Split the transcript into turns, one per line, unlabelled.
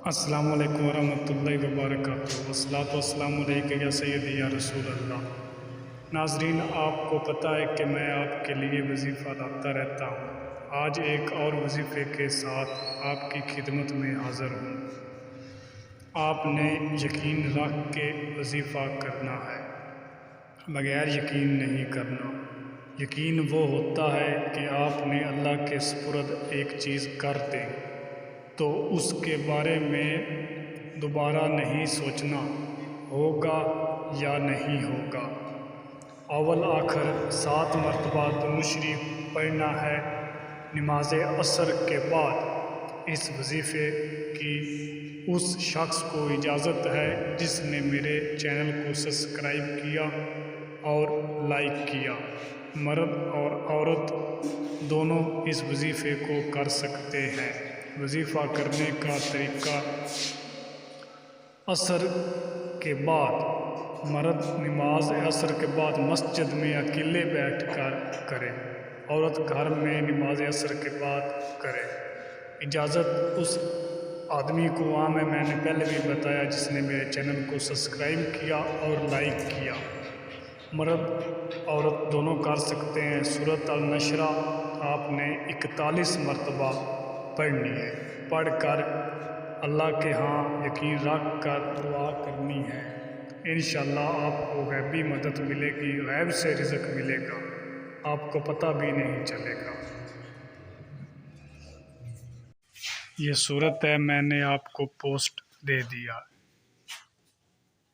السلام علیکم ورحمۃ اللہ وبرکاتہ، والصلاۃ والسلام علیک یا سیدی یا رسول اللہ۔ ناظرین، آپ کو پتہ ہے کہ میں آپ کے لیے وظیفہ لاتا رہتا ہوں۔ آج ایک اور وظیفے کے ساتھ آپ کی خدمت میں حاضر ہوں۔ آپ نے یقین رکھ کے وظیفہ کرنا ہے، بغیر یقین نہیں کرنا۔ یقین وہ ہوتا ہے کہ آپ نے اللہ کے سپرد ایک چیز کر دیں تو اس کے بارے میں دوبارہ نہیں سوچنا ہوگا یا نہیں ہوگا۔ اول آخر 7 مرتبہ درود شریف پڑھنا ہے نماز عصر کے بعد۔ اس وظیفے کی اس شخص کو اجازت ہے جس نے میرے چینل کو سبسکرائب کیا اور لائک کیا۔ مرد اور عورت دونوں اس وظیفے کو کر سکتے ہیں۔ وظیفہ کرنے کا طریقہ: عصر کے بعد مرد نماز عصر کے بعد مسجد میں اکیلے بیٹھ کر کرے، عورت گھر میں نماز عصر کے بعد کرے۔ اجازت اس آدمی کو عام ہے، میں نے پہلے بھی بتایا، جس نے میرے چینل کو سبسکرائب کیا اور لائک کیا۔ مرد عورت دونوں کر سکتے ہیں۔ سورۃ النشر آپ نے 41 مرتبہ پڑھنی ہے۔ پڑھ کر اللہ کے ہاں یقین رکھ کر دعا کرنی ہے۔ انشاءاللہ آپ کو غیبی مدد ملے گی، غیب سے رزق ملے گا، آپ کو پتہ بھی نہیں چلے گا۔ یہ صورت ہے، میں نے آپ کو پوسٹ دے دیا۔